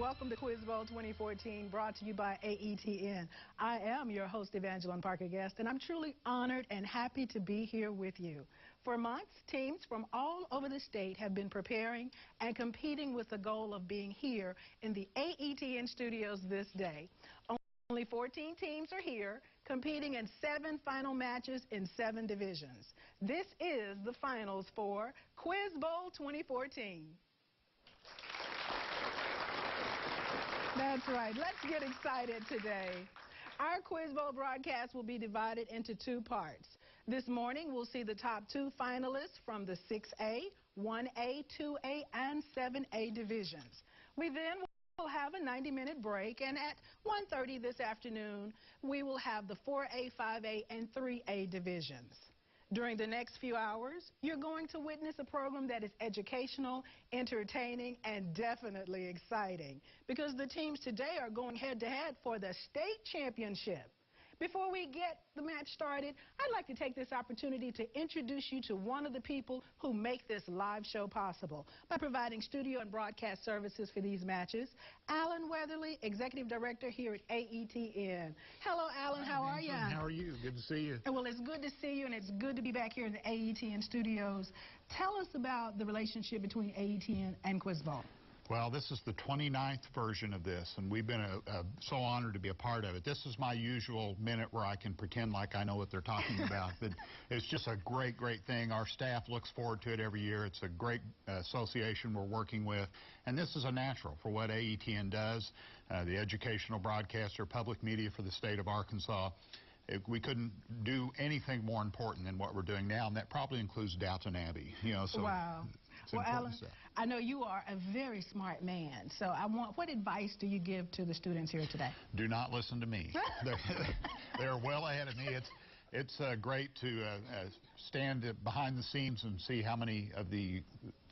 welcome to Quiz Bowl 2014, brought to you by AETN. I am your host, Evangeline Parker Guest, and I'm truly honored and happy to be here with you. For months, teams from all over the state have been preparing and competing with the goal of being here in the AETN studios this day. Only 14 teams are here, competing in 7 final matches in 7 divisions. This is the finals for Quiz Bowl 2014. That's right. Let's get excited today. Our Quiz Bowl broadcast will be divided into 2 parts. This morning, we'll see the top 2 finalists from the 6A, 1A, 2A, and 7A divisions. We then will have a 90-minute break, and at 1:30 this afternoon, we will have the 4A, 5A, and 3A divisions. During the next few hours, you're going to witness a program that is educational, entertaining, and definitely exciting, because the teams today are going head-to-head for the state championship. Before we get the match started, I'd like to take this opportunity to introduce you to one of the people who make this live show possible by providing studio and broadcast services for these matches. Alan Weatherly, Executive Director here at AETN. Hello, Alan. How are you? How are you? Good to see you. Well, it's good to see you, and it's good to be back here in the AETN studios. Tell us about the relationship between AETN and Quiz Bowl. Well, this is the 29th version of this, and we've been so honored to be a part of it. This is my usual minute where I can pretend like I know what they're talking about, but it's just a great, great thing. Our staff looks forward to it every year. It's a great association we're working with, and this is a natural for what AETN does, the educational broadcaster, public media for the state of Arkansas. We couldn't do anything more important than what we're doing now, and that probably includes Downton Abbey. You know, so wow. Well, Alan, I know you are a very smart man, so what advice do you give to the students here today? Do not listen to me. They're well ahead of me. It's great to stand behind the scenes and see how many of the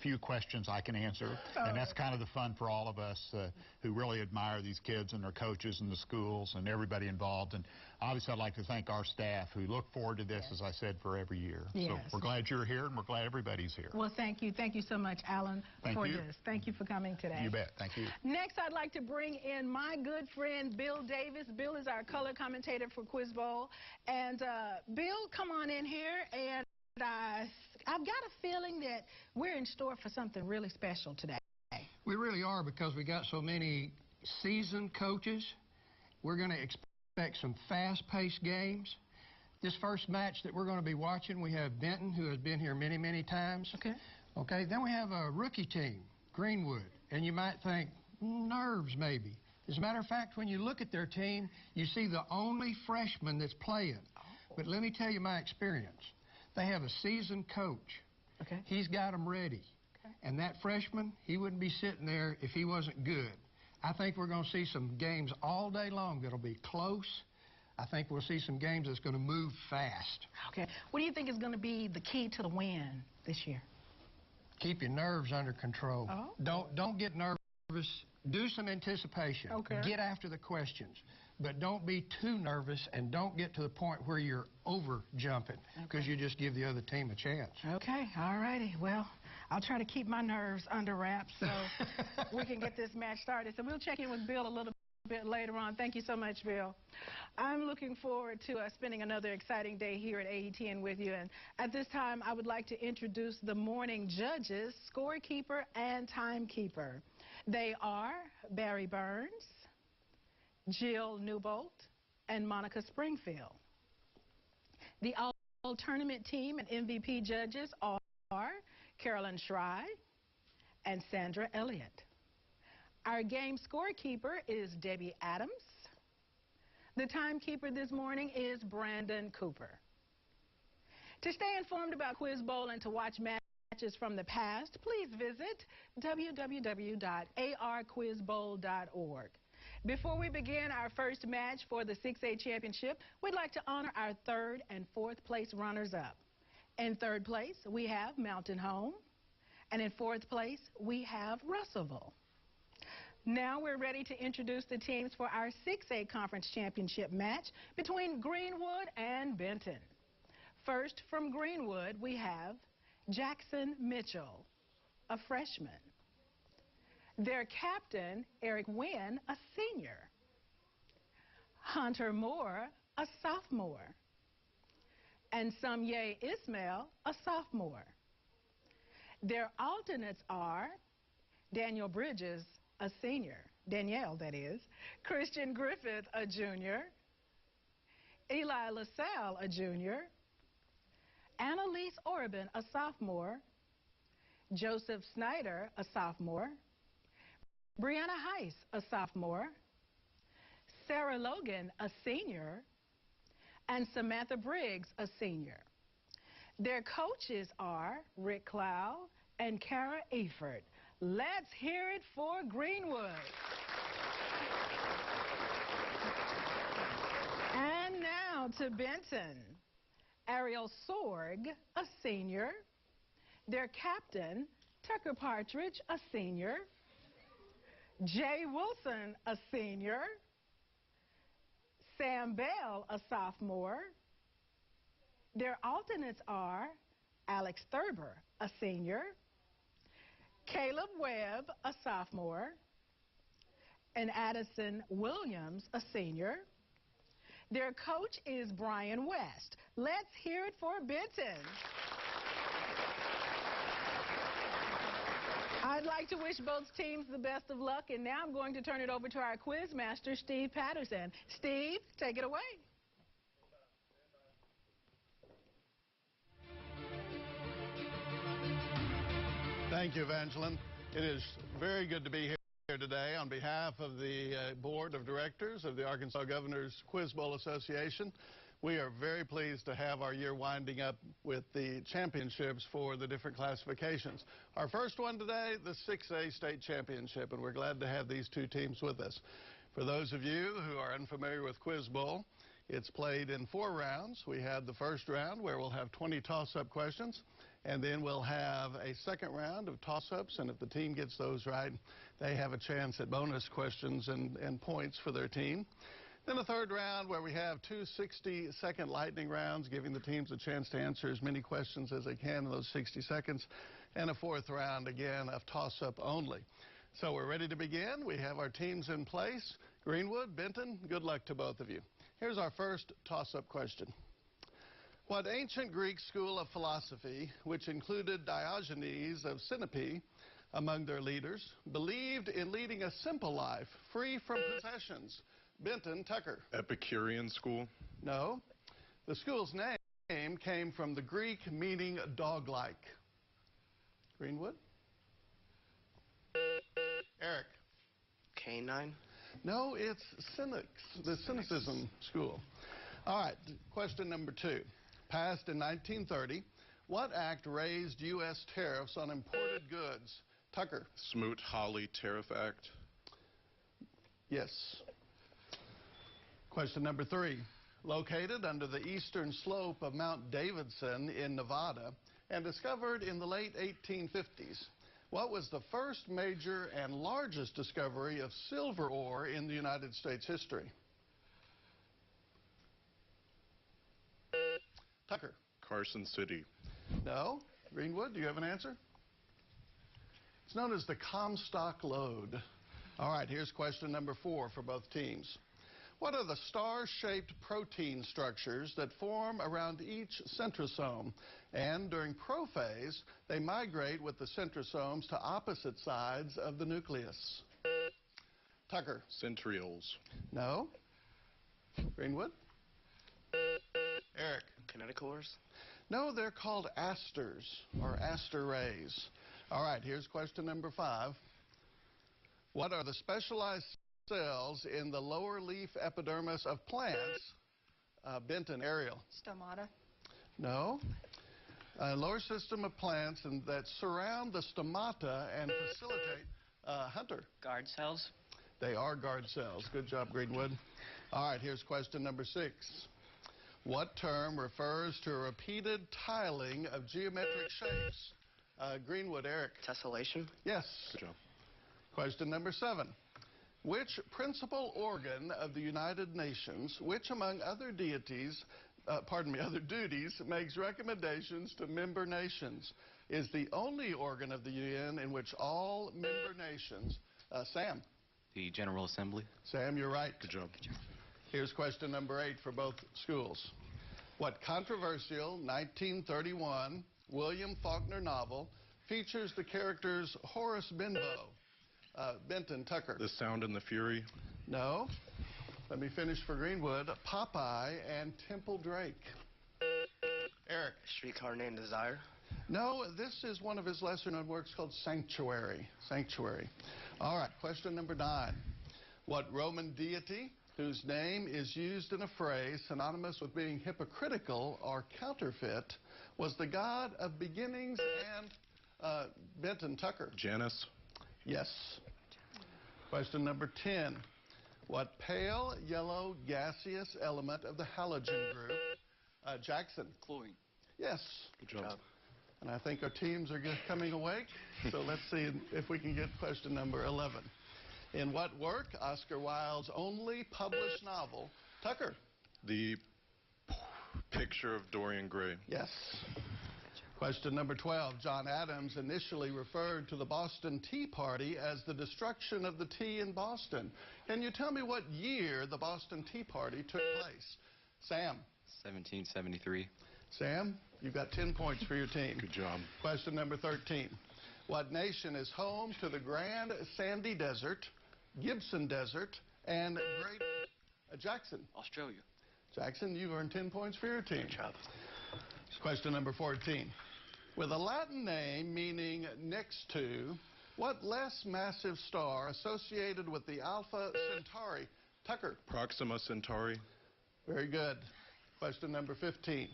few questions I can answer. And that's kind of the fun for all of us who really admire these kids and their coaches and the schools and everybody involved. And obviously, I'd like to thank our staff who look forward to this, as I said, for every year. Yes. So we're glad you're here, and we're glad everybody's here. Well, thank you. Thank you so much, Alan, for this. Thank you for coming today. You bet. Thank you. Next, I'd like to bring in my good friend, Bill Davis. Bill is our color commentator for Quiz Bowl. And, Bill, come on in here, and I've got a feeling that we're in store for something really special today. We really are, because we got so many seasoned coaches. We're going to expect some fast-paced games. This first match that we're going to be watching, we have Benton, who has been here many, many times. Okay, then we have a rookie team, Greenwood, and you might think, nerves maybe. As a matter of fact, when you look at their team, you see the only freshman that's playing. But let me tell you my experience. They have a seasoned coach. He's got them ready. And that freshman, he wouldn't be sitting there if he wasn't good. I think we're going to see some games all day long that'll be close. I think we'll see some games that's going to move fast. Okay. What do you think is going to be the key to the win this year? Keep your nerves under control. Don't get nervous. Do some anticipation. Get after the questions. But don't be too nervous, and don't get to the point where you're over-jumping, because you just give the other team a chance. Okay. All righty. Well, I'll try to keep my nerves under wraps so we can get this match started. So we'll check in with Bill a little bit later on. Thank you so much, Bill. I'm looking forward to spending another exciting day here at AETN with you. And at this time, I would like to introduce the morning judges, scorekeeper and timekeeper. They are Barry Burns, Jill Newbolt, and Monica Springfield. The all-tournament team and MVP judges are Carolyn Schrei and Sandra Elliott. Our game scorekeeper is Debbie Adams. The timekeeper this morning is Brandon Cooper. To stay informed about Quiz Bowl and to watch matches from the past, please visit www.arquizbowl.org. Before we begin our first match for the 6A championship, we'd like to honor our 3rd and 4th place runners-up. In 3rd place, we have Mountain Home, and in 4th place, we have Russellville. Now we're ready to introduce the teams for our 6A conference championship match between Greenwood and Benton. First, from Greenwood, we have Jackson Mitchell, a freshman. Their captain, Eric Wynn, a senior. Hunter Moore, a sophomore. And Samye Ismail, a sophomore. Their alternates are Daniel Bridges, a senior. Danielle, that is. Christian Griffith, a junior. Eli LaSalle, a junior. Annalise Orban, a sophomore. Joseph Snyder, a sophomore. Brianna Heiss, a sophomore. Sarah Logan, a senior. And Samantha Briggs, a senior. Their coaches are Rick Clow and Kara Efert. Let's hear it for Greenwood. And now to Benton. Ariel Sorg, a senior. Their captain, Tucker Partridge, a senior. Jay Wilson, a senior. Sam Bell, a sophomore. Their alternates are Alex Thurber, a senior. Caleb Webb, a sophomore. And Addison Williams, a senior. Their coach is Brian West. Let's hear it for Benton. I'd like to wish both teams the best of luck, and now I'm going to turn it over to our quiz master, Steve Patterson. Steve, take it away. Thank you, Evangeline. It is very good to be here today on behalf of the Board of Directors of the Arkansas Governors Quiz Bowl Association. We are very pleased to have our year winding up with the championships for the different classifications. Our first one today, the 6A State Championship, and we're glad to have these two teams with us. For those of you who are unfamiliar with Quiz Bowl, it's played in 4 rounds. We had the first round where we'll have 20 toss-up questions, and then we'll have a second round of toss-ups, and if the team gets those right, they have a chance at bonus questions and points for their team. Then a third round where we have 2 60-second lightning rounds, giving the teams a chance to answer as many questions as they can in those 60 seconds. And a fourth round, again, of toss-up only. So we're ready to begin. We have our teams in place. Greenwood, Benton, good luck to both of you. Here's our first toss-up question. What ancient Greek school of philosophy, which included Diogenes of Sinope among their leaders, believed in leading a simple life, free from possessions? Benton, Tucker. Epicurean school? No. The school's name came from the Greek meaning dog-like. Greenwood? Eric. Canine? No, it's Cynics, the Cynicism school. All right, question number 2. Passed in 1930, what act raised U.S. tariffs on imported goods? Tucker. Smoot-Hawley Tariff Act? Yes. Question number 3. Located under the eastern slope of Mount Davidson in Nevada and discovered in the late 1850s, what was the first major and largest discovery of silver ore in the United States history? Tucker. Carson City. No. Greenwood, do you have an answer? It's known as the Comstock Lode. All right, here's question number 4 for both teams. What are the star-shaped protein structures that form around each centrosome? And during prophase, they migrate with the centrosomes to opposite sides of the nucleus. Tucker. Centrioles. No. Greenwood? Eric. Kinetochores? No, they're called asters or aster rays. All right, here's question number 5. What are the specialized cells in the lower leaf epidermis of plants? Benton, Ariel. Stomata. No. Lower system of plants and that surround the stomata and facilitate. Hunter. Guard cells? They are guard cells. Good job, Greenwood. All right, here's question number 6. What term refers to a repeated tiling of geometric shapes? Greenwood, Eric. Tessellation? Yes. Good job. Question number 7. Which principal organ of the United Nations, which among other duties, makes recommendations to member nations, is the only organ of the UN in which all member nations Sam. The General Assembly. Sam, you're right. Good job. Here's question number 8 for both schools. What controversial 1931 William Faulkner novel features the characters Horace Benton Tucker? The Sound and the Fury. No. Let me finish for Greenwood. Popeye and Temple Drake. Eric. Streetcar Named Desire. No, this is one of his lesser-known works called Sanctuary. Sanctuary. All right, question number 9. What Roman deity whose name is used in a phrase synonymous with being hypocritical or counterfeit was the god of beginnings and Benton Tucker? Janus. Yes. Question number 10. What pale yellow gaseous element of the halogen group? Jackson. Chlorine. Yes. Good job. And I think our teams are coming awake. So let's see if we can get question number 11. In what work, Oscar Wilde's only published novel, Tucker? The Picture of Dorian Gray. Yes. Question number 12. John Adams initially referred to the Boston Tea Party as the destruction of the tea in Boston. Can you tell me what year the Boston Tea Party took place? Sam. 1773. Sam, you've got 10 points for your team. Good job. Question number 13. What nation is home to the Grand Sandy Desert, Gibson Desert, and Great Jackson? Australia. Jackson, you've earned 10 points for your team. Good job. Question number 14. With a Latin name meaning next to, what less massive star associated with the Alpha Centauri? Tucker. Proxima Centauri. Very good. Question number 15.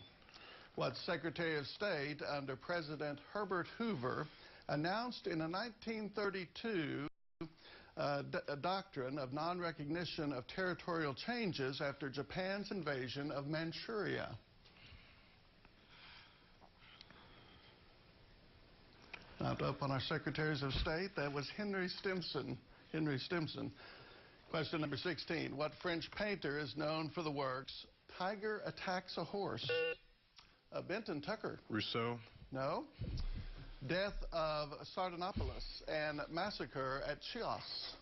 What Secretary of State under President Herbert Hoover announced in a 1932 a doctrine of non-recognition of territorial changes after Japan's invasion of Manchuria? Not up on our Secretaries of State. That was Henry Stimson. Henry Stimson. Question number 16. What French painter is known for the works Tiger Attacks a Horse? Benton Tucker. Rousseau. No. Death of Sardanapalus and Massacre at Chios.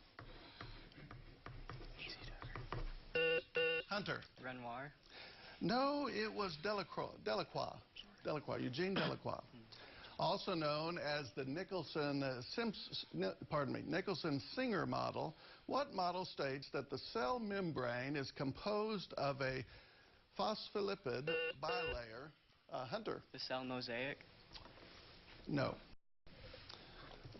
Hunter. Renoir. No, it was Delacroix, Eugene Delacroix. Also known as the Nicholson Singer model. What model states that the cell membrane is composed of a phospholipid bilayer? Hunter. The cell mosaic. No.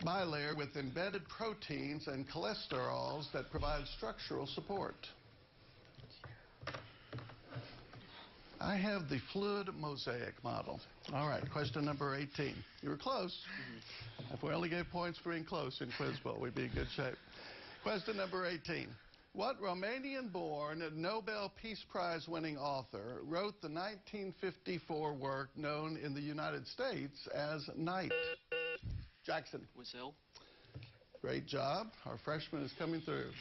Bilayer with embedded proteins and cholesterols that provide structural support. I have the fluid mosaic model. All right, question number 18. You were close. If we only gave points for being close in Quiz Bowl, we'd be in good shape. Question number 18. What Romanian-born Nobel Peace Prize winning author wrote the 1954 work known in the United States as Night? Jackson. Whistle. Great job. Our freshman is coming through.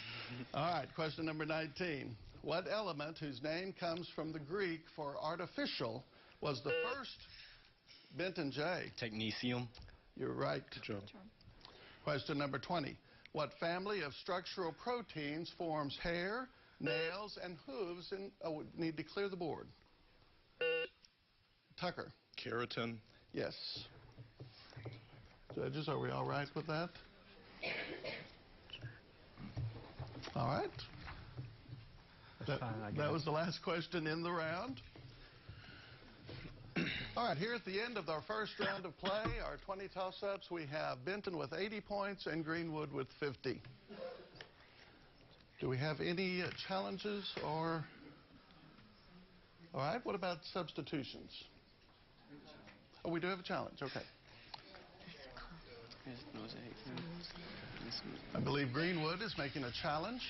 All right, question number 19. What element whose name comes from the Greek for artificial was the first? Benton J. Technetium. You're right. Good job. Question number 20. What family of structural proteins forms hair, nails, and hooves? Need to clear the board. Tucker. Keratin. Yes. Judges, are we all right with that? All right. That was the last question in the round. All right, here at the end of our first round of play, our 20 toss-ups, we have Benton with 80 points and Greenwood with 50. Do we have any challenges or... All right, what about substitutions? Oh, we do have a challenge, okay. I believe Greenwood is making a challenge.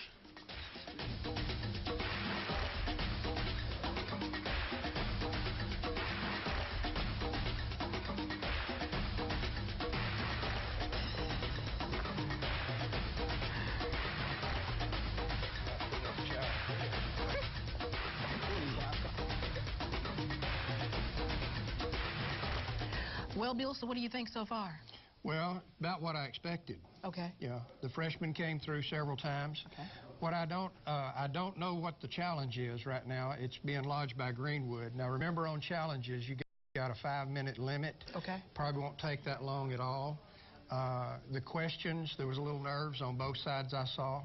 Well, Bill, so what do you think so far? Well, about what I expected. Okay. Yeah, the freshmen came through several times. Okay. What I don't know what the challenge is right now. It's being lodged by Greenwood. Now remember, on challenges you got a 5-minute limit. Okay. Probably won't take that long at all. The questions, there was a little nerves on both sides I saw.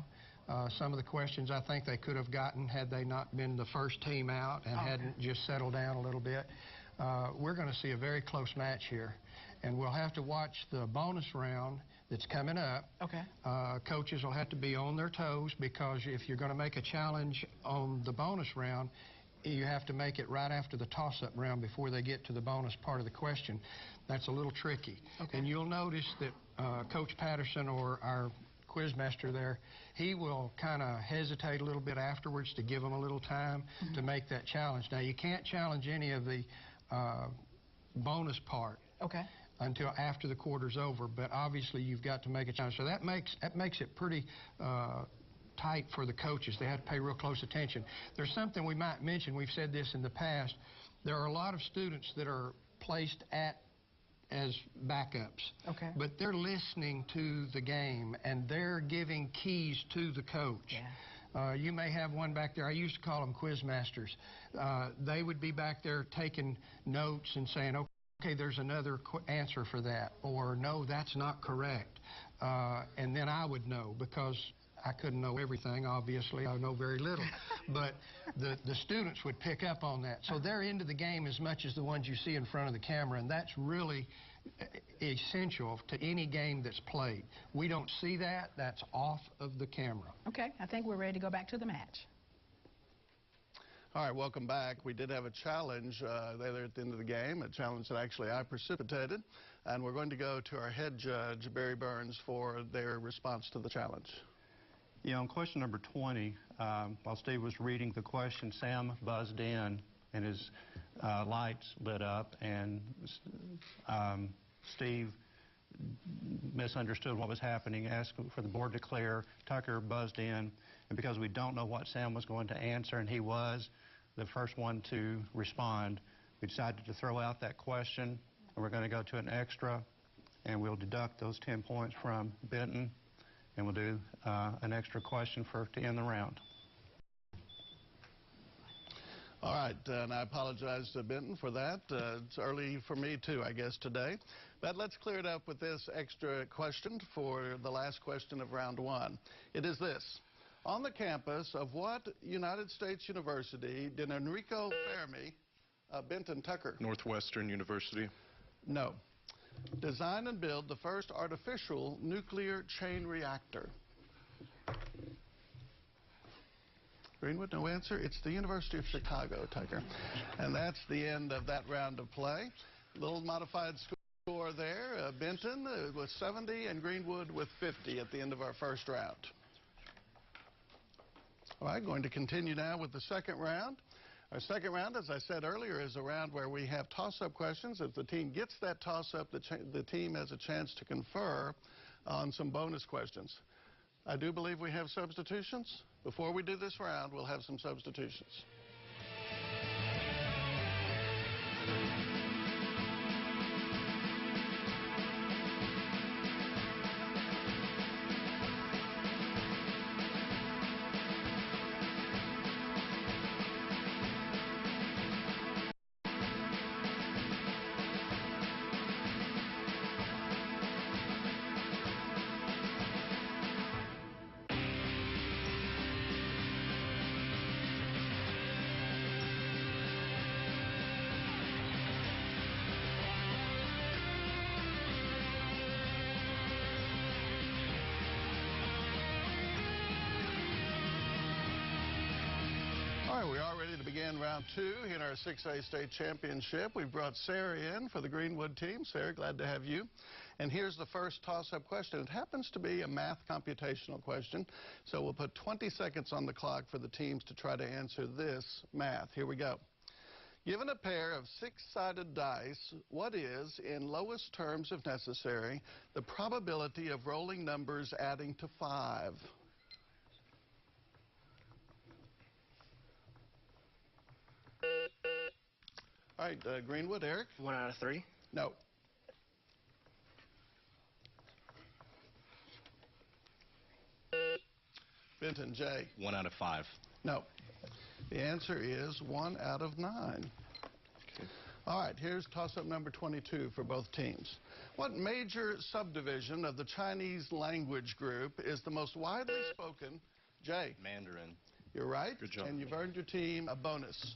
Some of the questions I think they could have gotten had they not been the first team out and hadn't just settled down a little bit. We're going to see a very close match here, and we'll have to watch the bonus round that's coming up. Okay. Coaches will have to be on their toes, because if you're going to make a challenge on the bonus round, you have to make it right after the toss-up round before they get to the bonus part of the question. That's a little tricky. Okay. And you'll notice that Coach Patterson, or our quizmaster there, he will kind of hesitate a little bit afterwards to give them a little time to make that challenge. Now, you can't challenge any of the bonus part until after the quarter's over, but obviously you've got to make a challenge. So that makes it pretty tight for the coaches. They have to pay real close attention. There's something we might mention. We've said this in the past. There are a lot of students that are placed as backups. Okay. But they're listening to the game, and they're giving keys to the coach. Yeah. You may have one back there. I used to call them quiz masters. They would be back there taking notes and saying, okay, there's another answer for that, or no, that's not correct. And then I would know, because I couldn't know everything, obviously. I know very little. But the students would pick up on that. So they're into the game as much as the ones you see in front of the camera, and that's really essential to any game that's played. We don't see that. That's off of the camera. Okay, I think we're ready to go back to the match. All right, welcome back. We did have a challenge there at the end of the game, a challenge that actually I precipitated. And we're going to go to our head judge, Barry Burns, for their response to the challenge. Yeah, on question number 20, while Steve was reading the question, Sam buzzed in and his lights lit up, and Steve misunderstood what was happening, asked for the board to clear. Tucker buzzed in, and because we don't know what Sam was going to answer, and he was the first one to respond, we decided to throw out that question, and we're going to go to an extra, and we'll deduct those 10 points from Benton, and we'll do an extra question to end the round. All right, and I apologize to Benton for that. It's early for me, too, I guess, today. But let's clear it up with this extra question for the last question of round one. It is this. On the campus of what United States University did Enrico Fermi, Benton Tucker? Northwestern University. No. Design and build the first artificial nuclear chain reactor? Greenwood, no answer. It's the University of Chicago, Tucker. And that's the end of that round of play. Little modified score there. Benton with 70 and Greenwood with 50 at the end of our first round. All right, going to continue now with the second round. Our second round, as I said earlier, is a round where we have toss-up questions. If the team gets that toss-up, the team has a chance to confer on some bonus questions. I do believe we have substitutions. Before we do this round, we'll have some substitutions. We are ready to begin round two in our 6A state championship. We've brought Sarah in for the Greenwood team. Sarah, glad to have you. And here's the first toss-up question. It happens to be a math computational question, so we'll put 20 seconds on the clock for the teams to try to answer this math. Here we go. Given a pair of six-sided dice, what is, in lowest terms if necessary, the probability of rolling numbers adding to 5? All right, Greenwood, Eric? 1 out of 3. No. Benton, Jay. 1 out of 5. No. The answer is 1 out of 9. Okay. All right, here's toss-up number 22 for both teams. What major subdivision of the Chinese language group is the most widely spoken? Jay. Mandarin. You're right. Good job. And you've earned your team a bonus.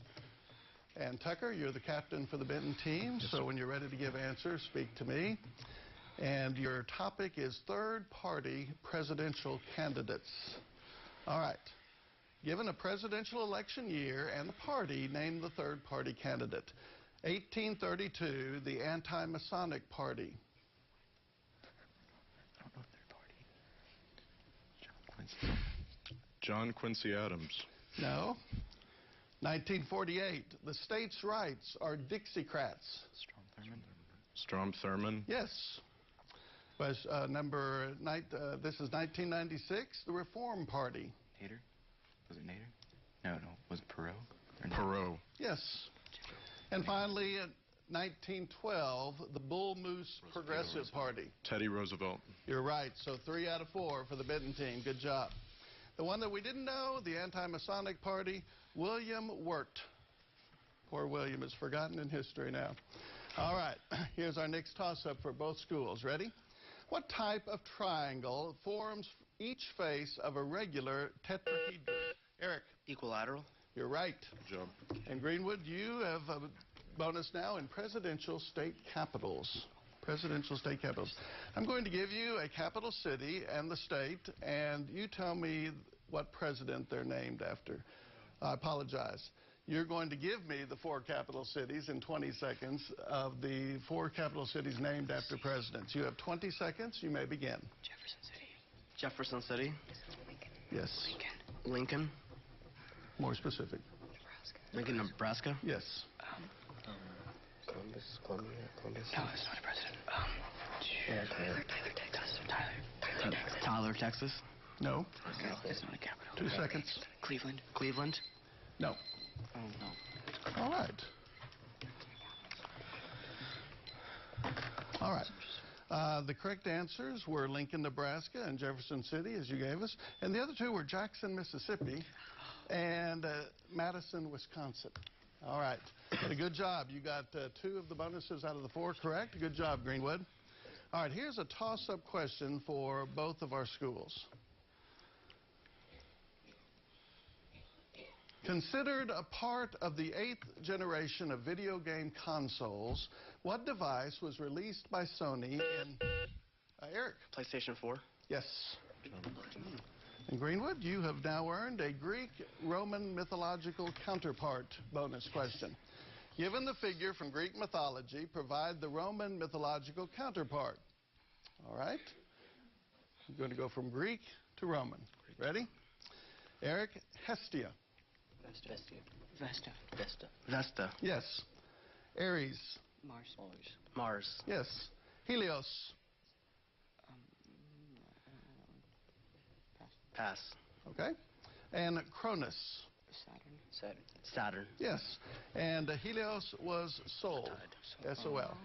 And Tucker, you're the captain for the Benton team, Yes, so sir. when you're ready to give answers, speak to me. And your topic is third-party presidential candidates. All right. Given a presidential election year and the party, name the third-party candidate. 1832, the Anti-Masonic Party. I don't know third party. John Quincy Adams. No. 1948, the states' rights are Dixiecrats. Strom Thurmond. Strom Thurmond. Yes. Was this is 1996, the Reform Party. Nader. Was it Nader? No. Was it Perot? Or Nader? Perot. Yes. And finally, in 1912, the Bull Moose Progressive Party. Teddy Roosevelt. You're right. So 3 out of 4 for the Benton team. Good job. The one that we didn't know, the Anti-Masonic Party, William Wirt. Poor William is forgotten in history now. All right. Here's our next toss-up for both schools. Ready? What type of triangle forms each face of a regular tetrahedron? Eric. Equilateral. You're right. Good job. And Greenwood, you have a bonus now in presidential state capitals. Presidential state capitals. I'm going to give you a capital city and the state, and you tell me what president they're named after. I apologize. You're going to give me the 4 capital cities in 20 seconds of the 4 capital cities named after presidents. You have 20 seconds. You may begin. Jefferson City. Jefferson City. Yes. Lincoln. More specific. Lincoln, Nebraska. Yes. Columbus. No, it's not a president. Tyler, Texas. No. It's not a capital. 2 seconds. Cleveland. No. Oh, no. All right. All right. The correct answers were Lincoln, Nebraska, and Jefferson City, as you gave us. And the other 2 were Jackson, Mississippi, and Madison, Wisconsin. All right. But a good job. You got 2 of the bonuses out of the 4 correct. Good job, Greenwood. All right. Here's a toss-up question for both of our schools. Considered a part of the 8th generation of video game consoles, what device was released by Sony in... Eric? PlayStation 4. Yes. And Greenwood, you have now earned a Greek-Roman mythological counterpart bonus question. Given the figure from Greek mythology, provide the Roman mythological counterpart. All right? I'm going to go from Greek to Roman. Ready? Eric, Hestia. Vesta. Yes. Ares. Mars. Yes. Helios. Pass. Okay. And Cronus. Saturn. Yes. And Helios was Sol. S-O-L.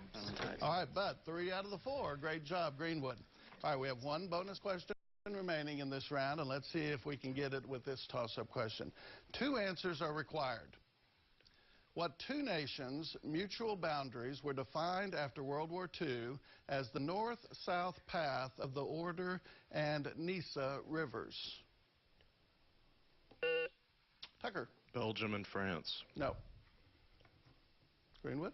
All right, but 3 out of the 4. Great job, Greenwood. All right, we have 1 bonus question remaining in this round, and let's see if we can get it with this toss-up question. 2 answers are required. What 2 nations' mutual boundaries were defined after World War II as the north-south path of the Oder and Nisa rivers? Tucker? Belgium and France. No. Greenwood?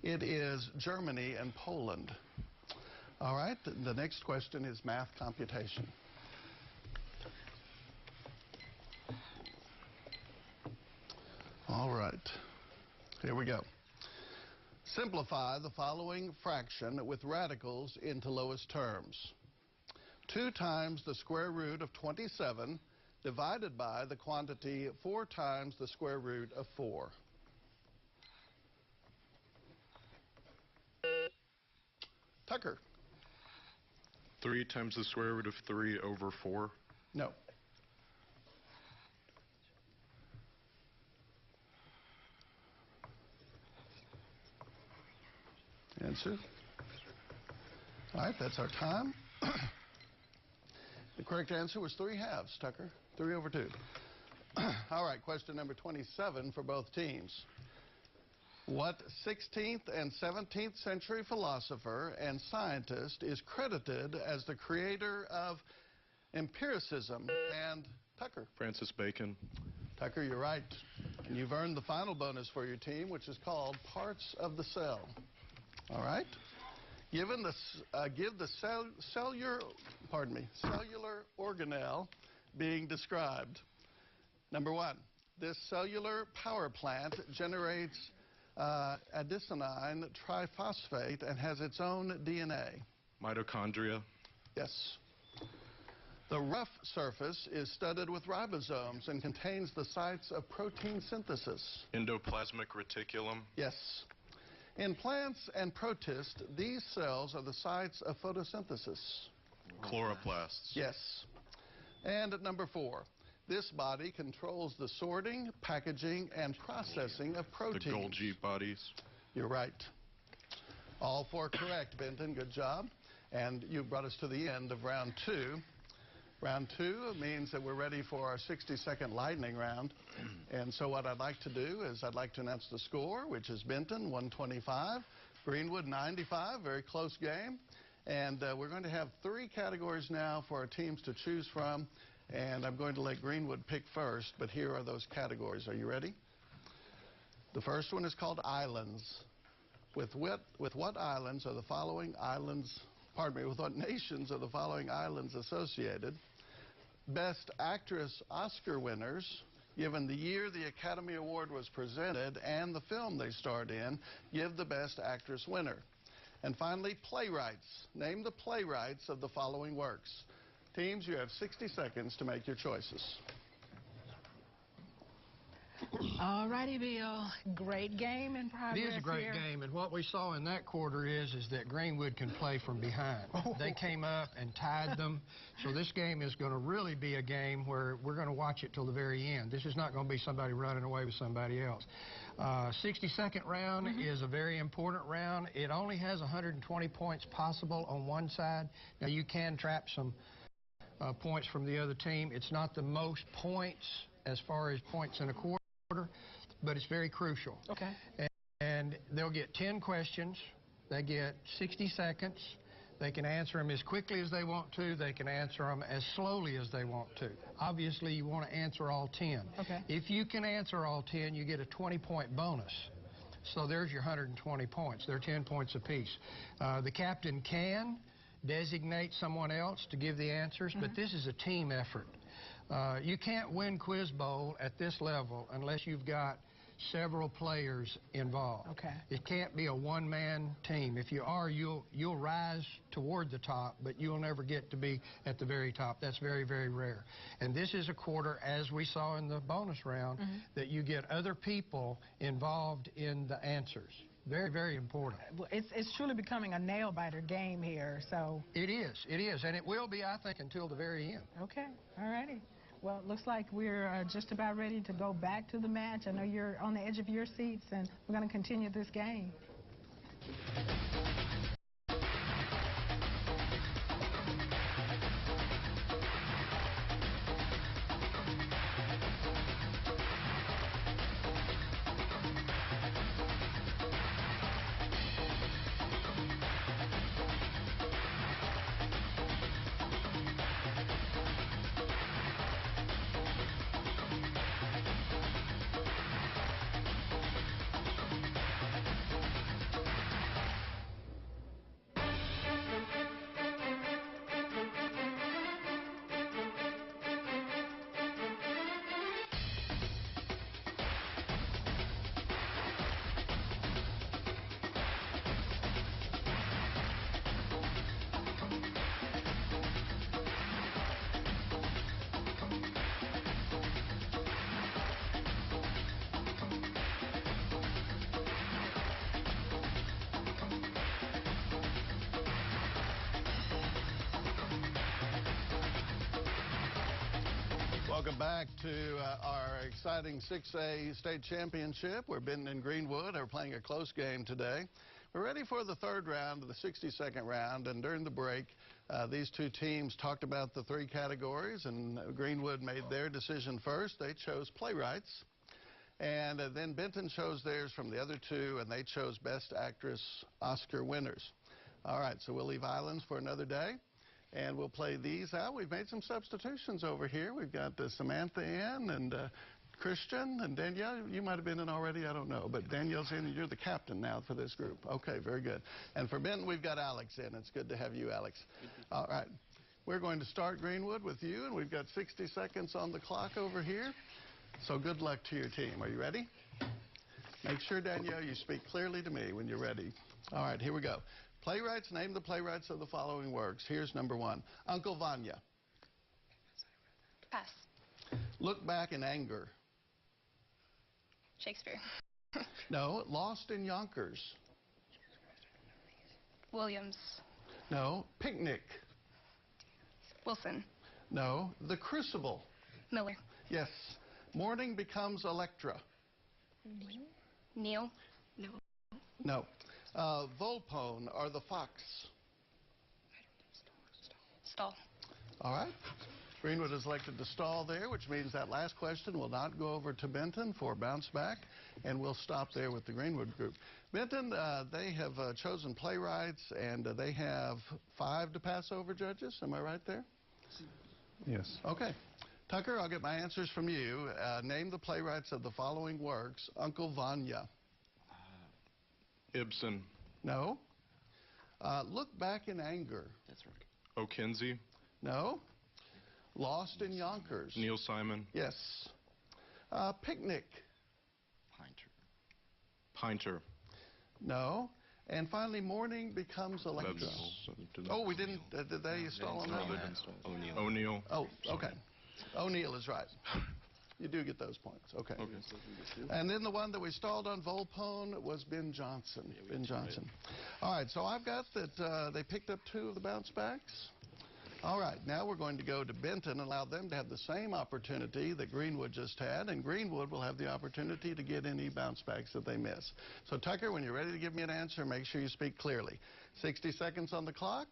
It is Germany and Poland. All right, the next question is math computation. All right, here we go. Simplify the following fraction with radicals into lowest terms. 2 times the square root of 27 divided by the quantity 4 times the square root of 4. Tucker? 3 times the square root of 3 over 4. No. Answer? All right, that's our time. The correct answer was 3 halves, Tucker. 3 over 2. All right, question number 27 for both teams. What 16th and 17th century philosopher and scientist is credited as the creator of empiricism? And Tucker. Francis Bacon. Tucker, you're right. And you've earned the final bonus for your team, which is called parts of the cell. All right? Give the cellular organelle being described. Number 1, this cellular power plant generates adenosine triphosphate and has its own DNA. Mitochondria. Yes. The rough surface is studded with ribosomes and contains the sites of protein synthesis. Endoplasmic reticulum. Yes. In plants and protists, these cells are the sites of photosynthesis. Chloroplasts. Yes. And at number 4, this body controls the sorting, packaging, and processing of proteins. The Golgi bodies. You're right. All 4 correct, Benton. Good job. And you brought us to the end of round 2. Round 2 means that we're ready for our 60-second lightning round. And so what I'd like to do is I'd like to announce the score, which is Benton 125, Greenwood 95, very close game. And we're going to have 3 categories now for our teams to choose from. And I'm going to let Greenwood pick first, but here are those categories. Are you ready? The first one is called islands. With what islands are the following islands, with what nations are the following islands associated? Best Actress Oscar winners, given the year the Academy Award was presented and the film they starred in, give the Best Actress winner. And finally, playwrights. Name the playwrights of the following works. Teams, you have 60 seconds to make your choices. All righty, Bill. Great game in progress. It is a great game, and what we saw in that quarter is that Greenwood can play from behind. They came up and tied them, so this game is going to really be a game where we're going to watch it till the very end. This is not going to be somebody running away with somebody else. 60-second round is a very important round. It only has 120 points possible on one side. Now, you can trap some points from the other team. It's not the most points as far as points in a quarter, but it's very crucial. Okay. And they'll get 10 questions. They get 60 seconds. They can answer them as quickly as they want to. They can answer them as slowly as they want to. Obviously, you want to answer all 10. Okay. If you can answer all 10, you get a 20-point bonus. So there's your 120 points. They're 10 points apiece. The captain can designate someone else to give the answers, but this is a team effort. You can't win Quiz Bowl at this level unless you've got several players involved. Okay. It can't be a one-man team. If you are, you'll rise toward the top, but you'll never get to be at the very top. That's very, very rare. And this is a quarter, as we saw in the bonus round, that you get other people involved in the answers. Very, very important. It's truly becoming a nail-biter game here, so. It is, and it will be, I think, until the very end. Okay, all righty. Well, it looks like we're just about ready to go back to the match. I know you're on the edge of your seats, and we're going to continue this game. Welcome back to our exciting 6A state championship. We're Benton and Greenwood are playing a close game today. We're ready for the third round of the 60-second round, and during the break, These two teams talked about the three categories, and Greenwood made their decision first. They chose playwrights. And then Benton chose theirs from the other two, and they chose Best Actress Oscar winners. All right, so we'll leave Islands for another day, and we'll play these out. We've made some substitutions over here. We've got Samantha in, and Christian, and Danielle. You might have been in already, I don't know. But Danielle's in, and you're the captain now for this group. Okay, very good. And for Benton, we've got Alex in. It's good to have you, Alex. All right. We're going to start, Greenwood, with you, and we've got 60 seconds on the clock over here. So good luck to your team. Are you ready? Make sure, Danielle, you speak clearly to me when you're ready. All right, here we go. Playwrights, name the playwrights of the following works. Here's number one. Uncle Vanya. Pass. Look back in anger. Shakespeare. No. Lost in Yonkers. Williams. No. Picnic. Wilson. No. The Crucible. Miller. Yes. Morning Becomes Electra. Neil. No. Volpone or the Fox. Stall. All right. Greenwood has elected to stall there, which means that last question will not go over to Benton for bounce back, and we'll stop there with the Greenwood group. Benton, they have chosen playwrights, and they have 5 to pass over, judges. Am I right there? Yes. Okay. Tucker, I'll get my answers from you. Name the playwrights of the following works. Uncle Vanya. Ibsen. No. Look Back in Anger. That's right. O'Kinsey. No. Lost in Yonkers. Neil Simon. Yes. Picnic. Pinter. No. And finally, Morning Becomes Electra. Oh, we didn't. Did they stall on that? O'Neill. Oh, okay. O'Neill is right. You do get those points. Okay. And then the one that we stalled on, Volpone, was Ben Jonson. Ben Jonson. All right, so I've got that they picked up 2 of the bounce backs. All right, now we're going to go to Benton and allow them to have the same opportunity that Greenwood just had, and Greenwood will have the opportunity to get any bounce backs that they miss. So, Tucker, when you're ready to give me an answer, make sure you speak clearly. 60 seconds on the clock.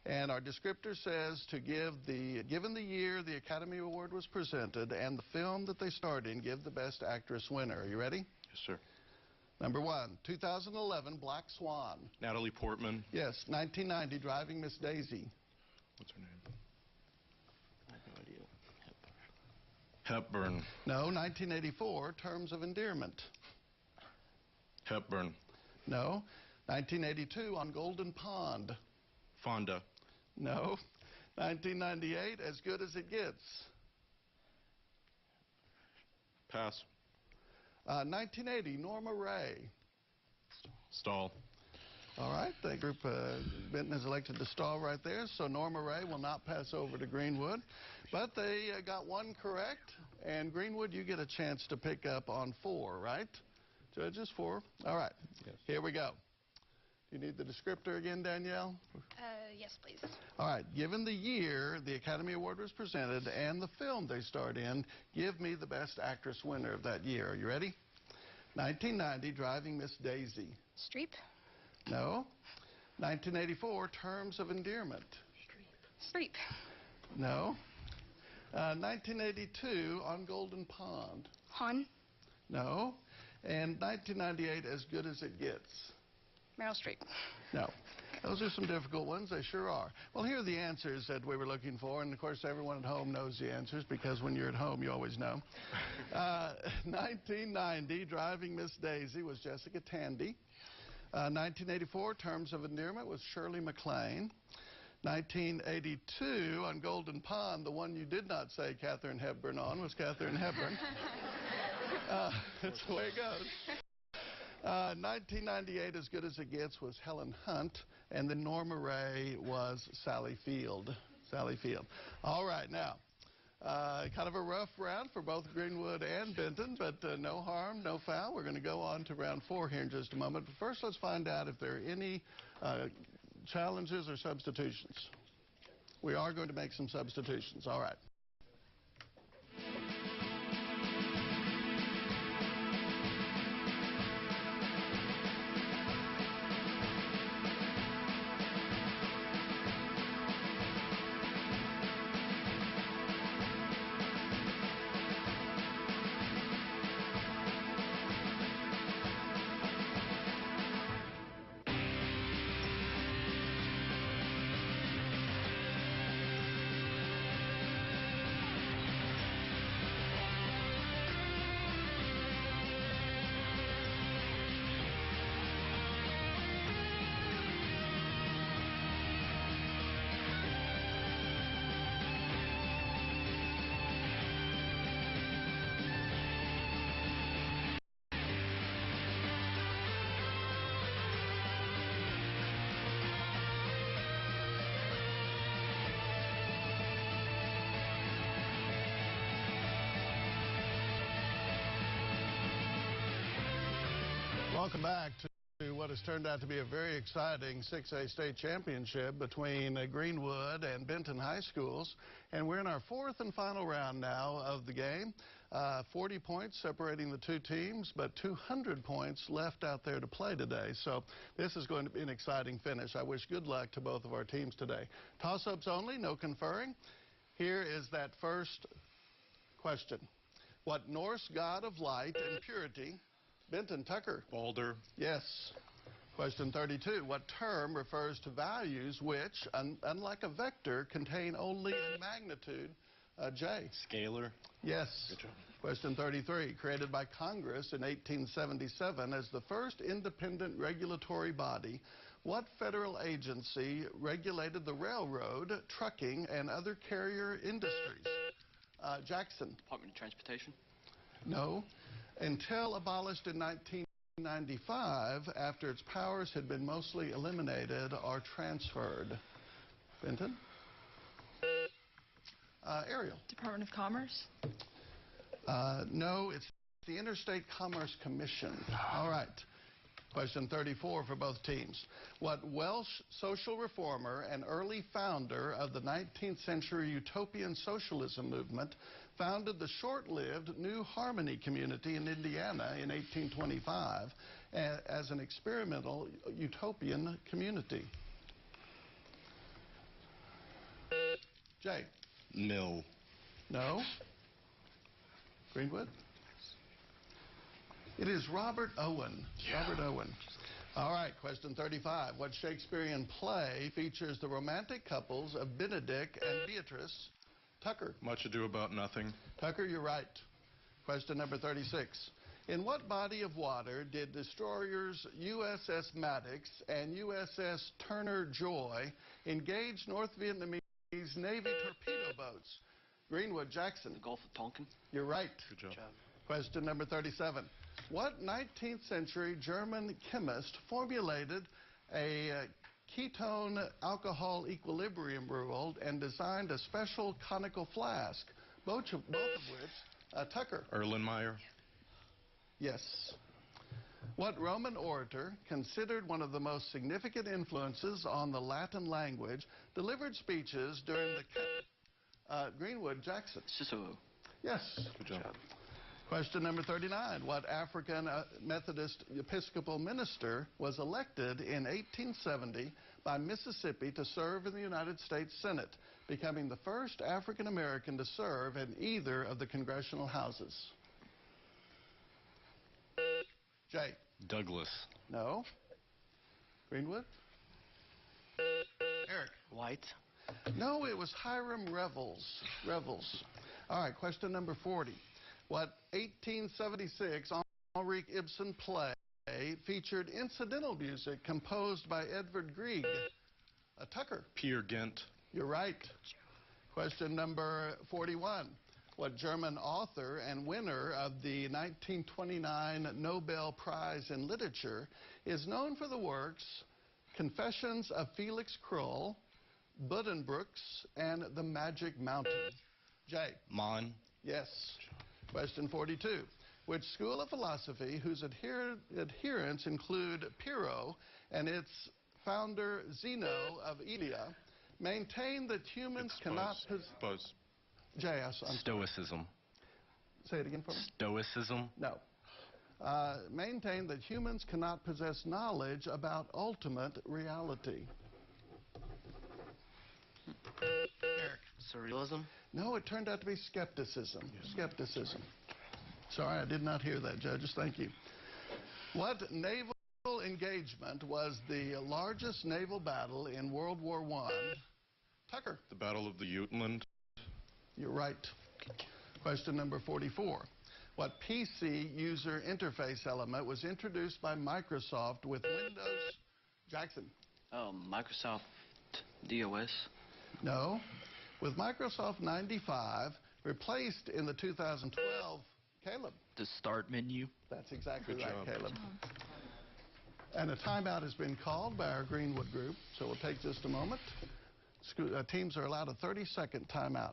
And our descriptor says to given the year the Academy Award was presented and the film that they starred in, give the Best Actress winner. Are you ready? Yes, sir. Number 1, 2011, Black Swan. Natalie Portman. Yes, 1990, Driving Miss Daisy. What's her name? I have no idea. Hepburn. No, 1984, Terms of Endearment. Hepburn. No, 1982, On Golden Pond. Fonda. No, 1998, As Good as It Gets. Pass. 1980, Norma Ray. Stall. All right, that group, Benton has elected to stall right there, so Norma Ray will not pass over to Greenwood. But they got 1 correct, and Greenwood, you get a chance to pick up on 4, right? Judges, 4? All right, yes. Here we go. You need the descriptor again, Danielle? Yes, please. All right, given the year the Academy Award was presented and the film they starred in, give me the Best Actress winner of that year. Are you ready? 1990, Driving Miss Daisy. Streep. No. 1984, Terms of Endearment. Streep. No. 1982, On Golden Pond. Han. No. And 1998, As Good as It Gets. Meryl Streep. No. Those are some difficult ones. They sure are. Well, here are the answers that we were looking for. And, of course, everyone at home knows the answers because when you're at home, you always know. 1990, Driving Miss Daisy was Jessica Tandy. 1984, Terms of Endearment was Shirley MacLaine. 1982, On Golden Pond, the one you did not say Katharine Hepburn on was Katharine Hepburn. That's the way it goes. 1998, As Good as It Gets, was Helen Hunt, and then Norma Ray was Sally Field. Sally Field. All right, now, kind of a rough round for both Greenwood and Benton, but no harm, no foul. We're going to go on to round 4 here in just a moment. But first, let's find out if there are any challenges or substitutions. We are going to make some substitutions. All right. Welcome back to what has turned out to be a very exciting 6A state championship between Greenwood and Benton High Schools. And we're in our fourth and final round now of the game. 40 points separating the two teams, but 200 points left out there to play today. So this is going to be an exciting finish. I wish good luck to both of our teams today. Toss-ups only, no conferring. Here is that first question. What Norse god of light and purity? Benton, Tucker. Balder. Yes. Question 32. What term refers to values which, unlike a vector, contain only a magnitude? Jay. Scalar. Yes. Good job. Question 33. Created by Congress in 1877 as the first independent regulatory body, what federal agency regulated the railroad, trucking, and other carrier industries? Jackson. Department of Transportation. No. Until abolished in 1995, after its powers had been mostly eliminated or transferred. Benton? Ariel? Department of Commerce. No, it's the Interstate Commerce Commission. All right. Question 34 for both teams. What Welsh social reformer and early founder of the 19th century utopian socialism movement founded the short-lived New Harmony community in Indiana in 1825 as an experimental utopian community? Jay? Mill. No. Greenwood? It is Robert Owen. Yeah. Robert Owen. All right, question 35. What Shakespearean play features the romantic couples of Benedict and Beatrice? Tucker. Much Ado About Nothing. Tucker, you're right. Question number 36. In what body of water did destroyers USS Maddox and USS Turner Joy engage North Vietnamese Navy torpedo boats? Greenwood, Jackson. The Gulf of Tonkin. You're right. Good job. Question number 37. What 19th century German chemist formulated a ketone alcohol equilibrium rule and designed a special conical flask, both of which, Tucker. Erlenmeyer. Yes. What Roman orator, considered one of the most significant influences on the Latin language, delivered speeches during the Greenwood, Jackson. Cicero. Yes. Good job. Question number 39. What African Methodist Episcopal minister was elected in 1870 by Mississippi to serve in the United States Senate, becoming the first African American to serve in either of the congressional houses? Jay? Douglas. No. Greenwood? Eric? White. No, it was Hiram Revels. All right, question number 40. What 1876 Henrik Ibsen play featured incidental music composed by Edvard Grieg? Tucker. Peer Gynt. You're right. Question number 41. What German author and winner of the 1929 Nobel Prize in Literature is known for the works Confessions of Felix Krull, Buddenbrooks, and The Magic Mountain? Jay? Mann. Yes. Question 42. Which school of philosophy, whose adherents include Pyrrho and its founder Zeno of Elea, maintain that humans cannot... Buzz. Jay, I'm Stoicism. Say it again for me. Stoicism. No. Maintain that humans cannot possess knowledge about ultimate reality. Eric? Surrealism. No, it turned out to be skepticism. Skepticism. Sorry, I did not hear that, judges. Thank you. What naval engagement was the largest naval battle in World War I? Tucker? The Battle of the Jutland. You're right. Question number 44. What PC user interface element was introduced by Microsoft with Windows? Jackson? Microsoft DOS. No. With Microsoft 95 replaced in the 2012, Caleb? The Start menu. That's exactly Good right, job. Caleb. And a timeout has been called by our Greenwood group, so we'll take just a moment. Teams are allowed a 30-second timeout.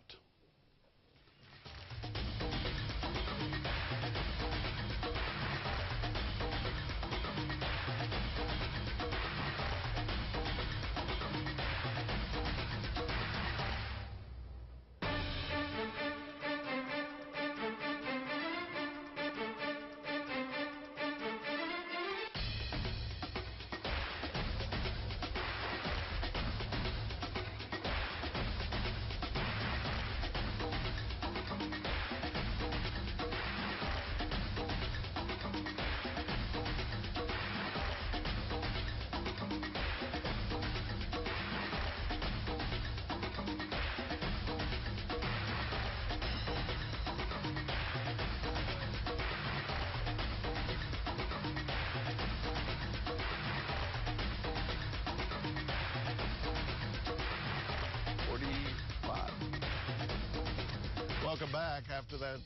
Welcome back after that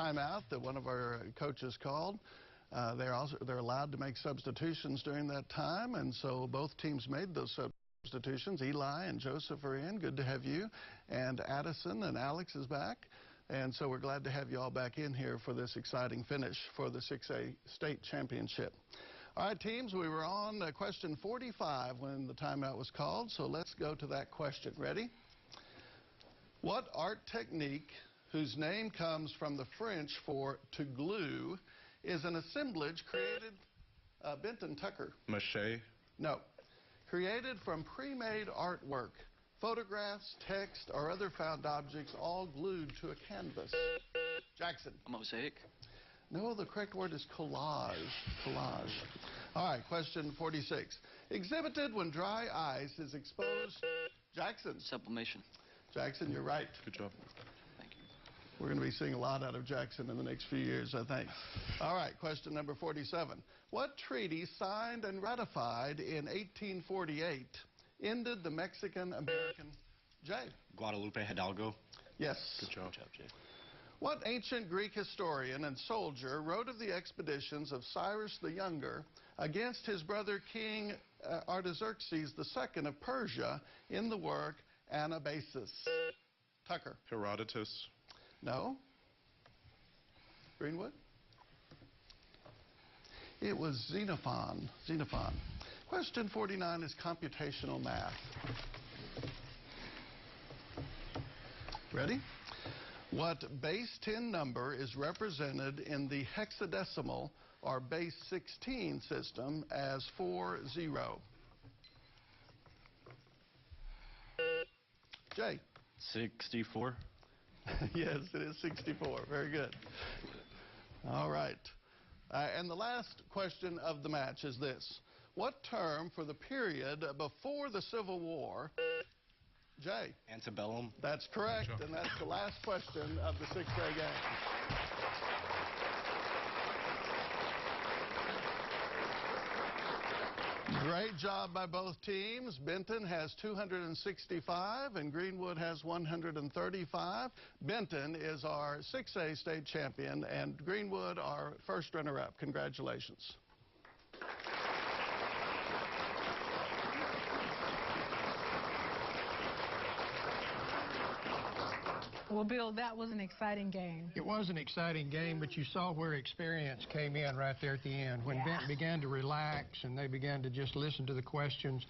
timeout that one of our coaches called. They're allowed to make substitutions during that time, and so both teams made those substitutions. Eli and Joseph are in. Good to have you. And Addison and Alex is back. And so we're glad to have you all back in here for this exciting finish for the 6A state championship. All right, teams, we were on question 45 when the timeout was called, so let's go to that question. Ready? What art technique, whose name comes from the French for to glue, is an assemblage created, Benton Tucker? Mache. No. Created from pre-made artwork, photographs, text, or other found objects, all glued to a canvas. Jackson? A mosaic. No, the correct word is collage. Collage. All right, question 46. Exhibited when dry ice is exposed. Jackson? Sublimation. Jackson, you're right. Good job. Thank you. We're going to be seeing a lot out of Jackson in the next few years, I think. All right, question number 47. What treaty signed and ratified in 1848 ended the Mexican-American... Jay? Guadalupe Hidalgo. Yes. Good job. Good job, Jay. What ancient Greek historian and soldier wrote of the expeditions of Cyrus the Younger against his brother King Artaxerxes II of Persia in the work Anabasis? Tucker? Herodotus. No. Greenwood? It was Xenophon. Xenophon. Question 49 is computational math. Ready? What base 10 number is represented in the hexadecimal or base 16 system as 40? Jay? 64. Yes, it is 64. Very good. All right. And the last question of the match is this. What term for the period before the Civil War... Jay? Antebellum. That's correct, and that's the last question of the 6A game. Great job by both teams. Benton has 265 and Greenwood has 135. Benton is our 6A state champion and Greenwood our first runner-up. Congratulations. Well, Bill, that was an exciting game. It was an exciting game, but you saw where experience came in right there at the end. When Benton began to relax and they began to just listen to the questions,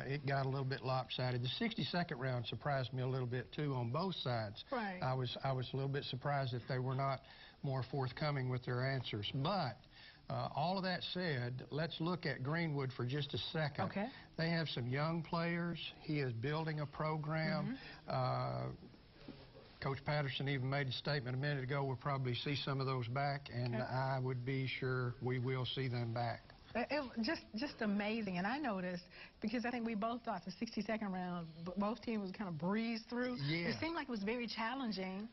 it got a little bit lopsided. The 62nd round surprised me a little bit, too, on both sides. Right. I was a little bit surprised that they were not more forthcoming with their answers. But all of that said, let's look at Greenwood for just a second. Okay. They have some young players. He is building a program. Coach Patterson even made a statement a minute ago. We'll probably see some of those back, and I would be sure we will see them back. It just amazing. And I noticed, because I think we both thought the 62nd round, both teams would kind of breeze through. Yeah. It seemed like it was very challenging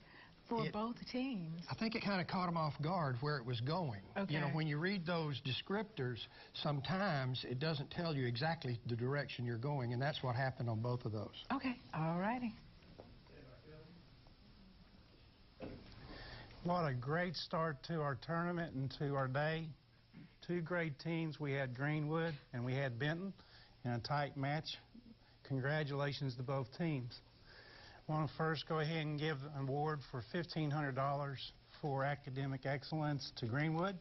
for both teams. I think it kind of caught them off guard where it was going. Okay. You know, when you read those descriptors, sometimes it doesn't tell you exactly the direction you're going, and that's what happened on both of those. Okay. All righty. What a great start to our tournament and to our day. Two great teams. We had Greenwood and we had Benton in a tight match. Congratulations to both teams. I want to first go ahead and give an award for $1,500 for academic excellence to Greenwood.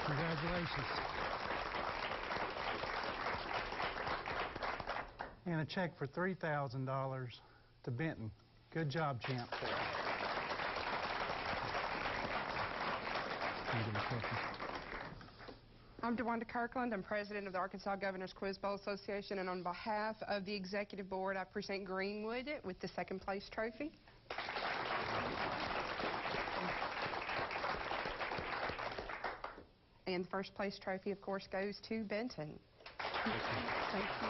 Congratulations. And a check for $3,000 to Benton. Good job, champ. I'm DeWanda Kirkland. I'm president of the Arkansas Governors Quiz Bowl Association, and on behalf of the executive board, I present Greenwood with the second place trophy. And the first place trophy, of course, goes to Benton. Thank you.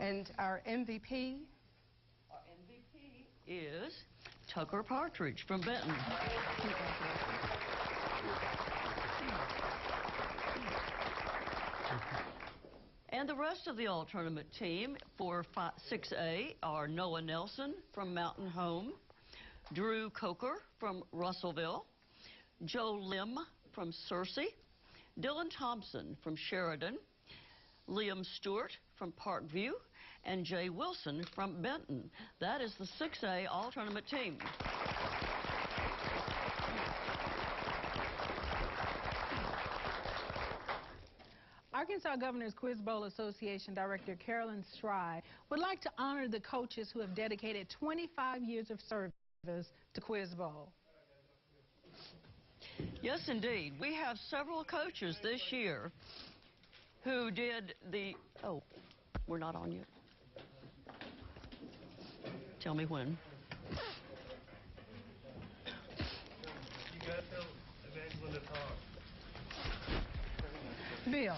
And our MVP? Our MVP is Tucker Partridge from Benton. And the rest of the all-tournament team for 6A are Noah Nelson from Mountain Home, Drew Coker from Russellville, Joe Lim from Searcy, Dylan Thompson from Sheridan, Liam Stewart from Parkview, and Jay Wilson from Benton. That is the 6A all-tournament team. Arkansas Governor's Quiz Bowl Association Director Carolyn Stride would like to honor the coaches who have dedicated 25 years of service to Quiz Bowl. Yes, indeed. We have several coaches this year who did the... Oh, we're not on yet. Tell me when. You got to tell Evangeline to talk. Bill.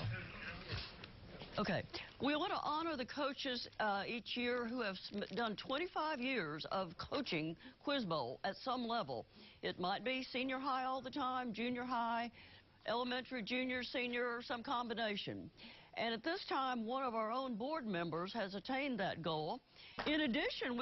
Okay. We want to honor the coaches each year who have done 25 years of coaching Quiz Bowl at some level. It might be senior high all the time, junior high, elementary, junior, senior, or some combination. And at this time, one of our own board members has attained that goal. In addition,